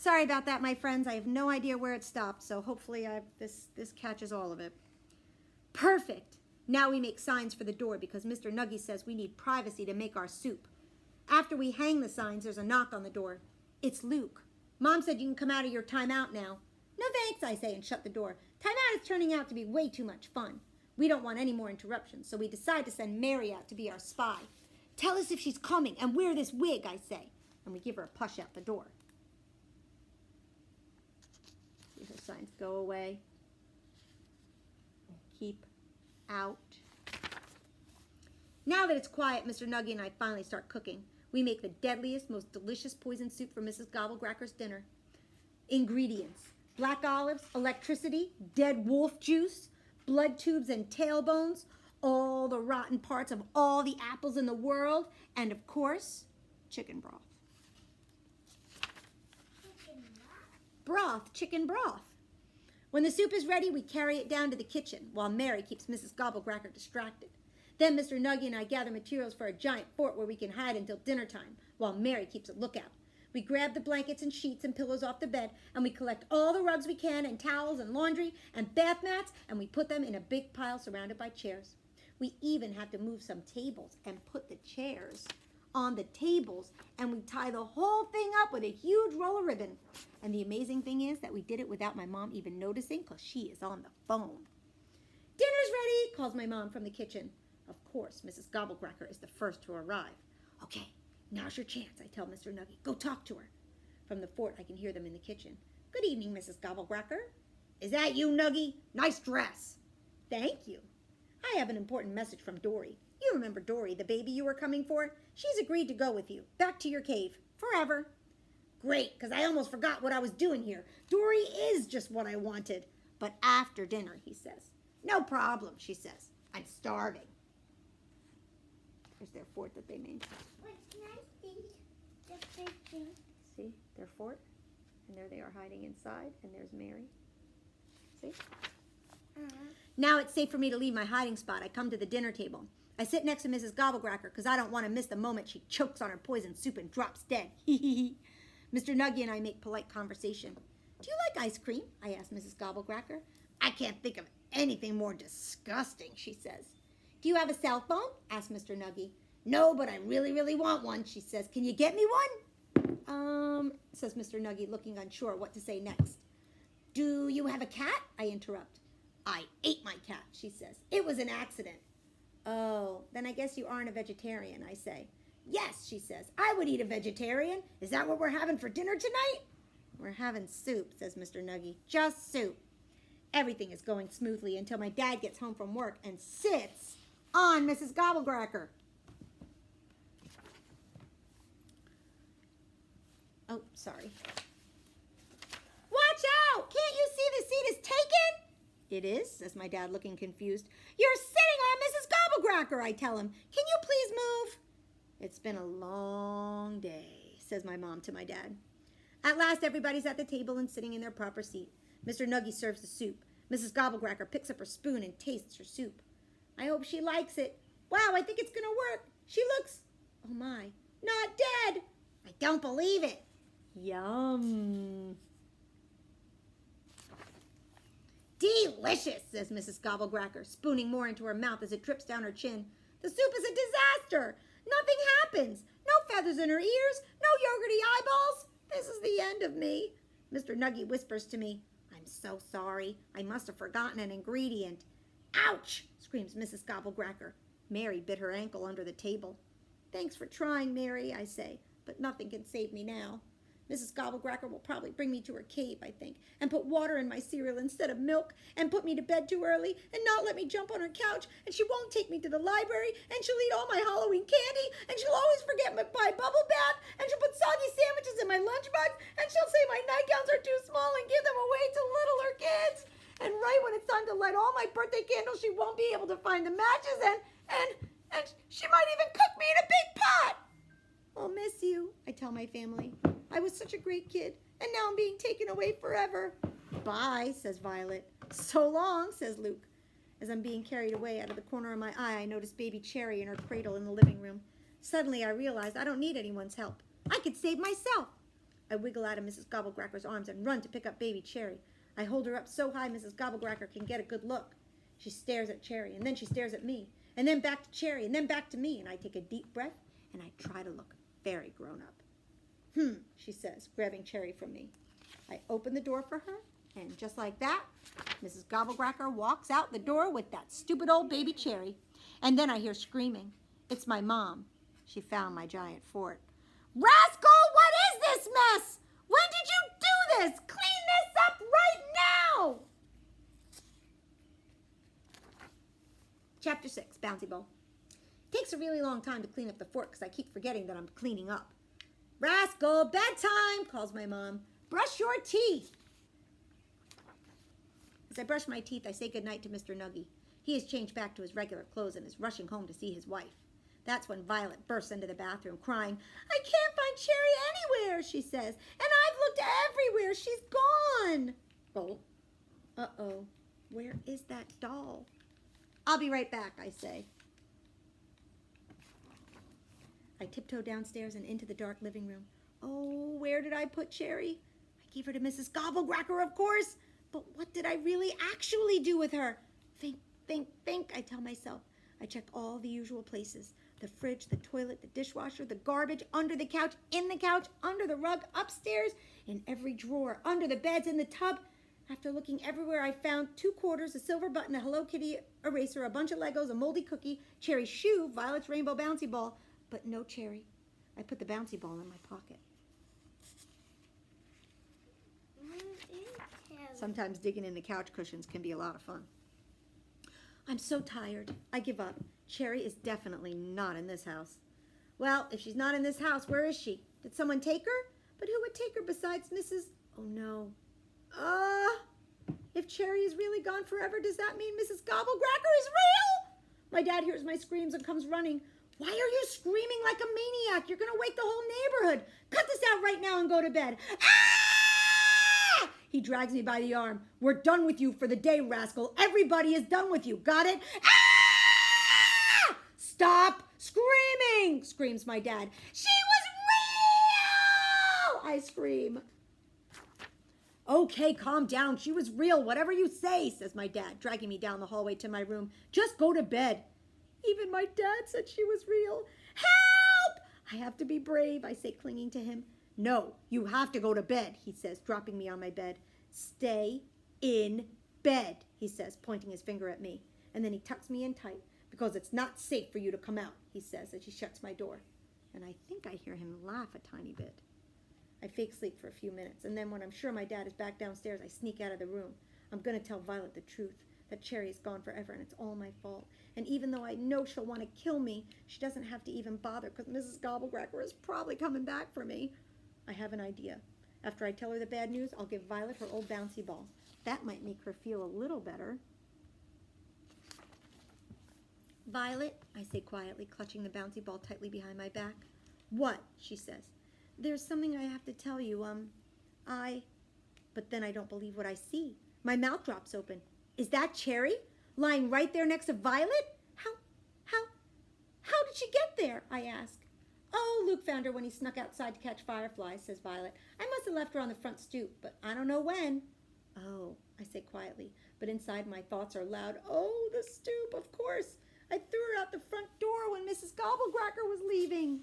Sorry about that, my friends. I have no idea where it stopped, so hopefully this catches all of it. Perfect. Now we make signs for the door because Mr. Nuggy says we need privacy to make our soup. After we hang the signs, there's a knock on the door. It's Luke. Mom said you can come out of your timeout now. No thanks, I say, and shut the door. Timeout is turning out to be way too much fun. We don't want any more interruptions, so we decide to send Mary out to be our spy. Tell us if she's coming and wear this wig, I say. And we give her a push out the door. See her signs go away. Keep out. Now that it's quiet, Mr. Nuggy and I finally start cooking. We make the deadliest, most delicious poison soup for Mrs. Gobblecracker's dinner. Ingredients: black olives, electricity, dead wolf juice, blood tubes and tailbones, all the rotten parts of all the apples in the world, and of course, chicken broth. Chicken broth. When the soup is ready, we carry it down to the kitchen while Mary keeps Mrs. Gobblecracker distracted. Then Mr. Nuggy and I gather materials for a giant fort where we can hide until dinner time while Mary keeps a lookout. We grab the blankets and sheets and pillows off the bed, and we collect all the rugs we can and towels and laundry and bath mats, and we put them in a big pile surrounded by chairs. We even have to move some tables and put the chairs on the tables, and we tie the whole thing up with a huge roll of ribbon. And the amazing thing is that we did it without my mom even noticing because she is on the phone. Dinner's ready, calls my mom from the kitchen. Of course, Mrs. Gobblecracker is the first to arrive. Okay, now's your chance, I tell Mr. Nuggy. Go talk to her. From the fort, I can hear them in the kitchen. Good evening, Mrs. Gobblecracker. Is that you, Nuggy? Nice dress. Thank you. I have an important message from Dory. You remember Dory, the baby you were coming for? She's agreed to go with you, back to your cave, forever. Great, because I almost forgot what I was doing here. Dory is just what I wanted. But after dinner, he says. No problem, she says. I'm starving. Here's their fort that they made. What nice things, the big thing. See, their fort. And there they are hiding inside. And there's Mary. See? Now it's safe for me to leave my hiding spot. I come to the dinner table. I sit next to Mrs. Gobblecracker because I don't want to miss the moment she chokes on her poison soup and drops dead. Mr. Nuggy and I make polite conversation. Do you like ice cream? I ask Mrs. Gobblecracker. I can't think of anything more disgusting, she says. Do you have a cell phone? Asks Mr. Nuggy. No, but I really, really want one, she says. Can you get me one? Says Mr. Nuggy, looking unsure what to say next. Do you have a cat? I interrupt. I ate my cat, she says. It was an accident. Oh, then I guess you aren't a vegetarian, I say. Yes, she says. I would eat a vegetarian. Is that what we're having for dinner tonight? We're having soup, says Mr. Nuggy. Just soup. Everything is going smoothly until my dad gets home from work and sits on Mrs. Gobblecracker. Oh, sorry. Watch out! Can't you see the seat is taken? It is, says my dad, looking confused. You're sitting on Mrs. Gobblecracker, I tell him. Can you please move? It's been a long day, says my mom to my dad. At last, everybody's at the table and sitting in their proper seat. Mr. Nuggy serves the soup. Mrs. Gobblecracker picks up her spoon and tastes her soup. I hope she likes it. Wow, I think it's going to work. She looks, oh my, not dead. I don't believe it. Yum. Delicious, says Mrs. Gobblecracker, spooning more into her mouth as it drips down her chin. The soup is a disaster. Nothing happens. No feathers in her ears. No yogurty eyeballs. This is the end of me. Mr. Nuggy whispers to me, I'm so sorry. I must have forgotten an ingredient. Ouch, screams Mrs. Gobblecracker. Mary bit her ankle under the table. Thanks for trying, Mary, I say, but nothing can save me now. Mrs. Gobblecracker will probably bring me to her cave, I think, and put water in my cereal instead of milk, and put me to bed too early, and not let me jump on her couch, and she won't take me to the library, and she'll eat all my Halloween candy, and she'll always forget my bubble bath, and she'll put soggy sandwiches in my lunchbox, and she'll say my nightgowns are too small and give them away to littler kids. And right when it's time to light all my birthday candles, she won't be able to find the matches, and she might even cook me in a big pot. I'll miss you, I tell my family. I was such a great kid, and now I'm being taken away forever. Bye, says Violet. So long, says Luke. As I'm being carried away, out of the corner of my eye, I notice baby Cherry in her cradle in the living room. Suddenly, I realize I don't need anyone's help. I could save myself. I wiggle out of Mrs. Gobblecracker's arms and run to pick up baby Cherry. I hold her up so high Mrs. Gobblecracker can get a good look. She stares at Cherry, and then she stares at me, and then back to Cherry, and then back to me, and I take a deep breath, and I try to look very grown up. She says, grabbing Cherry from me. I open the door for her, and just like that, Mrs. Gobblecracker walks out the door with that stupid old baby Cherry. And then I hear screaming. It's my mom. She found my giant fort. Rascal, what is this mess? When did you do this? Clean this up right now! Chapter 6, Bouncy Ball. It takes a really long time to clean up the fort because I keep forgetting that I'm cleaning up. Rascal, bedtime, calls my mom. Brush your teeth. As I brush my teeth, I say goodnight to Mr. Nuggy. He has changed back to his regular clothes and is rushing home to see his wife. That's when Violet bursts into the bathroom crying, I can't find Cherry anywhere, she says, and I've looked everywhere. She's gone. Oh, uh-oh, where is that doll? I'll be right back, I say. I tiptoe downstairs and into the dark living room. Oh, where did I put Cherry? I gave her to Mrs. Gobblecracker, of course. But what did I really actually do with her? Think, I tell myself. I check all the usual places. The fridge, the toilet, the dishwasher, the garbage, under the couch, in the couch, under the rug, upstairs, in every drawer, under the beds, in the tub. After looking everywhere, I found 2 quarters, a silver button, a Hello Kitty eraser, a bunch of Legos, a moldy cookie, Cherry's shoe, Violet's rainbow bouncy ball, but no Cherry. I put the bouncy ball in my pocket. Sometimes digging in the couch cushions can be a lot of fun. I'm so tired. I give up. Cherry is definitely not in this house. Well, if she's not in this house, where is she? Did someone take her? But who would take her besides Mrs. Oh, no. If Cherry is really gone forever, does that mean Mrs. Gobblecracker is real? My dad hears my screams and comes running. Why are you screaming like a maniac? You're going to wake the whole neighborhood. Cut this out right now and go to bed. Ah! He drags me by the arm. We're done with you for the day, rascal. Everybody is done with you. Got it? Ah! Stop screaming, screams my dad. She was real! I scream. Okay, calm down. She was real. Whatever you say, says my dad, dragging me down the hallway to my room. Just go to bed. Even my dad said she was real. Help! I have to be brave, I say, clinging to him. No, you have to go to bed, he says, dropping me on my bed. Stay in bed, he says, pointing his finger at me. And then he tucks me in tight, because it's not safe for you to come out, he says, as he shuts my door. And I think I hear him laugh a tiny bit. I fake sleep for a few minutes, and then when I'm sure my dad is back downstairs, I sneak out of the room. I'm going to tell Violet the truth, that Cherry is gone forever, and it's all my fault. And even though I know she'll want to kill me, she doesn't have to even bother, because Mrs. Gobblecracker is probably coming back for me. I have an idea. After I tell her the bad news, I'll give Violet her old bouncy ball. That might make her feel a little better. Violet, I say quietly, clutching the bouncy ball tightly behind my back. What? She says. There's something I have to tell you. But then I don't believe what I see. My mouth drops open. Is that Cherry? Lying right there next to Violet? How did she get there? I ask. Oh, Luke found her when he snuck outside to catch fireflies, says Violet. I must have left her on the front stoop, but I don't know when. Oh, I say quietly, but inside my thoughts are loud. Oh, the stoop, of course. I threw her out the front door when Mrs. Gobblecracker was leaving.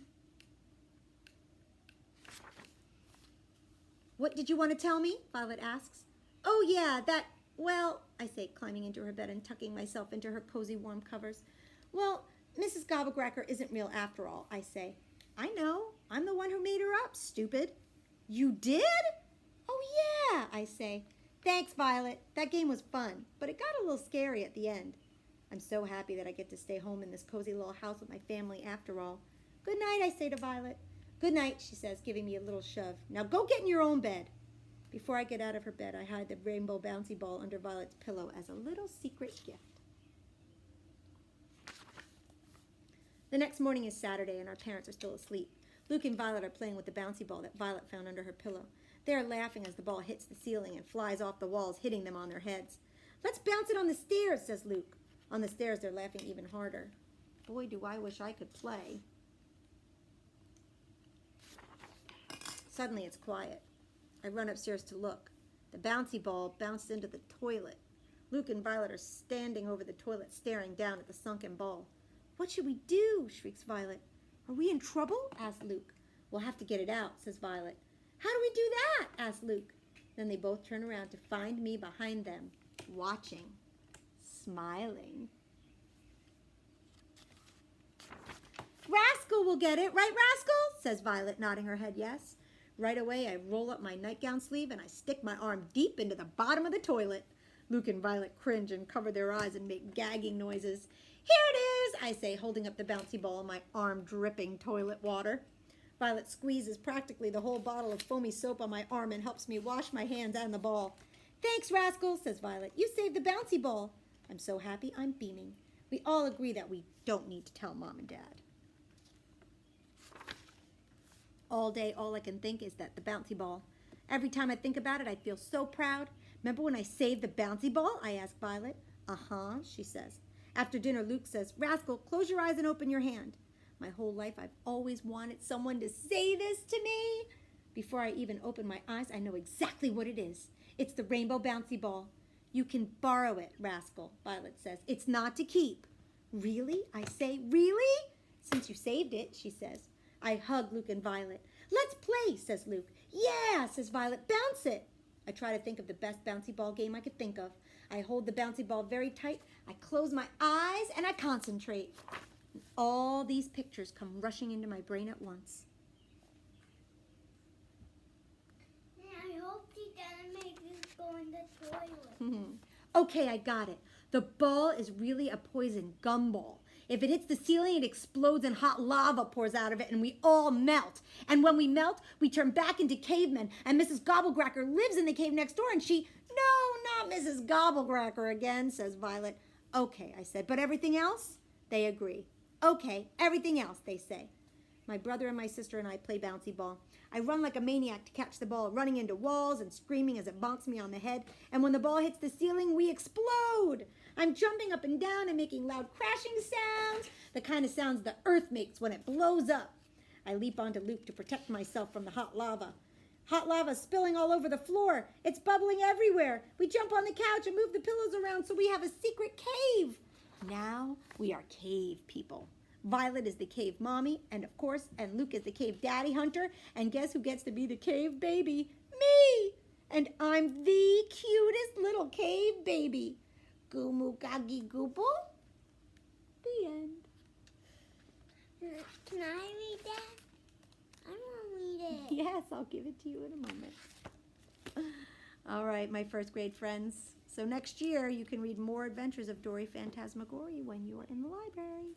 What did you want to tell me? Violet asks. Oh, yeah, well, I say, climbing into her bed and tucking myself into her cozy warm covers. Well, Mrs. Gobblecracker isn't real after all, I say. I know. I'm the one who made her up, stupid. You did? Oh, yeah, I say. Thanks, Violet. That game was fun, but it got a little scary at the end. I'm so happy that I get to stay home in this cozy little house with my family after all. Good night, I say to Violet. Good night, she says, giving me a little shove. Now go get in your own bed. Before I get out of her bed, I hide the rainbow bouncy ball under Violet's pillow as a little secret gift. The next morning is Saturday, and our parents are still asleep. Luke and Violet are playing with the bouncy ball that Violet found under her pillow. They are laughing as the ball hits the ceiling and flies off the walls, hitting them on their heads. Let's bounce it on the stairs, says Luke. On the stairs, they're laughing even harder. Boy, do I wish I could play. Suddenly it's quiet. I run upstairs to look. The bouncy ball bounced into the toilet. Luke and Violet are standing over the toilet, staring down at the sunken ball. "What should we do?" shrieks Violet. "Are we in trouble?" asks Luke. "We'll have to get it out," says Violet. "How do we do that?" asks Luke. Then they both turn around to find me behind them, watching, smiling. "Rascal will get it, right, Rascal?" says Violet, nodding her head yes. Right away, I roll up my nightgown sleeve and I stick my arm deep into the bottom of the toilet. Luke and Violet cringe and cover their eyes and make gagging noises. "Here it is," I say, holding up the bouncy ball and my arm dripping toilet water. Violet squeezes practically the whole bottle of foamy soap on my arm and helps me wash my hands and the ball. "Thanks, Rascal," says Violet. "You saved the bouncy ball." I'm so happy I'm beaming. We all agree that we don't need to tell Mom and Dad. All day, all I can think is that the bouncy ball. Every time I think about it, I feel so proud. "Remember when I saved the bouncy ball?" I ask Violet. "Uh-huh," she says. After dinner, Luke says, "Rascal, close your eyes and open your hand." My whole life, I've always wanted someone to say this to me. Before I even open my eyes, I know exactly what it is. It's the rainbow bouncy ball. "You can borrow it, Rascal," Violet says. "It's not to keep." "Really?" I say. "Really?" "Since you saved it," she says. I hug Luke and Violet. "Let's play," says Luke. "Yeah," says Violet. "Bounce it." I try to think of the best bouncy ball game I could think of. I hold the bouncy ball very tight. I close my eyes and I concentrate. And all these pictures come rushing into my brain at once. I hope he doesn't make this go in the toilet. Okay, I got it. The ball is really a poison gumball. If it hits the ceiling, it explodes and hot lava pours out of it and we all melt. And when we melt, we turn back into cavemen. And Mrs. Gobblecracker lives in the cave next door and she... "No, not Mrs. Gobblecracker again," says Violet. "Okay," I said, "but everything else?" They agree. "Okay, everything else," they say. My brother and my sister and I play bouncy ball. I run like a maniac to catch the ball, running into walls and screaming as it bonks me on the head. And when the ball hits the ceiling, we explode. I'm jumping up and down and making loud crashing sounds, the kind of sounds the earth makes when it blows up. I leap onto Luke to protect myself from the hot lava. Hot lava spilling all over the floor. It's bubbling everywhere. We jump on the couch and move the pillows around so we have a secret cave. Now we are cave people. Violet is the cave mommy, and Luke is the cave daddy hunter, and guess who gets to be the cave baby? Me! And I'm the cutest little cave baby. Goomoo gaggy goople. The end. Can I read that? I want to read it. Yes, I'll give it to you in a moment. All right, my first grade friends. So next year, you can read more adventures of Dory Fantasmagory when you're in the library.